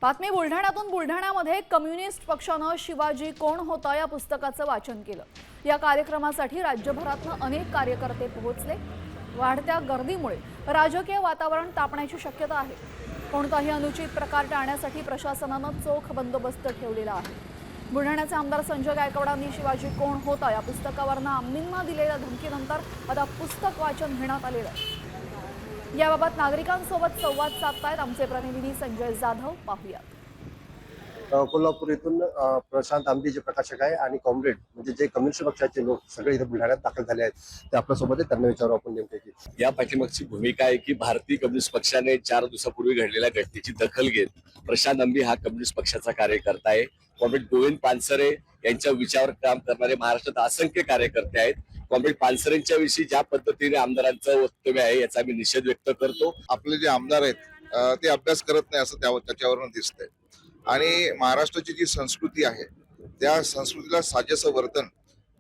बातमी बुलढाण्यातून बुलढाण्यामध्ये कम्युनिस्ट पक्षानं शिवाजी कोण होता या पुस्तकाचं वाचन केलं। या कार्यक्रमासाठी राज्यभरातून अनेक कार्यकर्ते पोहोचले। वाढत्या गर्दीमुळे राजकीय वातावरण तापण्याची शक्यता आहे। कोणताही अनुचित प्रकार टाळण्यासाठी प्रशासनानं चोख बंदोबस्त ठेवलेला आहे। बुलढाण्याचे आमदार संजय गायकवाडांनी शिवाजी कोण होता या पुस्तकावरनं आमदारांना दिलेल्या धमकीनंतर आता पुस्तक वाचन घेण्यात आलेलं आहे। याबाबत नागरिकांसोबत संवाद साधतायत आमचे प्रतिनिधी संजय जाधव। पाहूयात। कोल्हापूर इथून प्रशांत आंबे जे प्रकाशक आहे आणि कॉम्रेड म्हणजे जे कम्युनिस्ट पक्षाचे लोक सगळे इथे बुलढाण्यात दाखल झाले आहेत ते आपल्या सोबत आहेत। त्यांना विचारू आपण नेमके की या पाठीमागची भूमिका आहे की भारतीय कम्युनिस्ट पक्षाने 4 दिवसापूर्वी घडलेल्या घटनेची दखल घेत प्रशांत आंबे हा कम्युनिस्ट पक्षाचा कार्यकर्ता आहे। कॉम्रेड गोविंद पानसरे यांच्या विचारावर काम करणारे महाराष्ट्रात असंख्य कार्यकर्ते आहेत। कॉम्रेड पानसरेंच्या विषयी ज्या पद्धतीने आमदारांचं वक्तव्य आहे याचा मी निषेध व्यक्त करतो। आपले जे आमदार आहेत ते अभ्यास करत नाही असं त्याच्यावरून दिसतंय आणि महाराष्ट्राची जी संस्कृती आहे त्या संस्कृतीला साजेसं वर्तन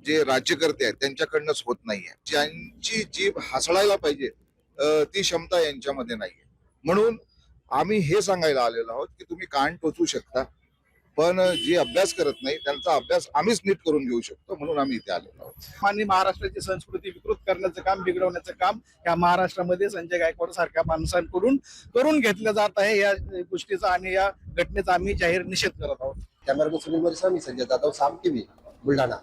जे राज्यकर्ते आहेत त्यांच्याकडनंच होत नाहीये। ज्यांची जीभ हसळायला पाहिजे ती क्षमता यांच्यामध्ये नाहीये। म्हणून आम्ही हे सांगायला आलेलो आहोत की तुम्ही कान टोचू शकता पण जे अभ्यास करत नाही त्यांचा अभ्यास आम्हीच नीट करून घेऊ शकतो। म्हणून आम्ही इथे आलेलो आहोत। आणि महाराष्ट्राची संस्कृती विकृत करण्याचं काम, बिघडवण्याचं काम या महाराष्ट्रामध्ये संजय गायकवाड सारख्या माणसांकडून करून घेतलं जात आहे। या गोष्टीचा आणि या घटनेचा आम्ही जाहीर निषेध करत आहोत। कॅमेरा सुनील मी संजय जाधव, साम टीव्ही, बुलढाणा।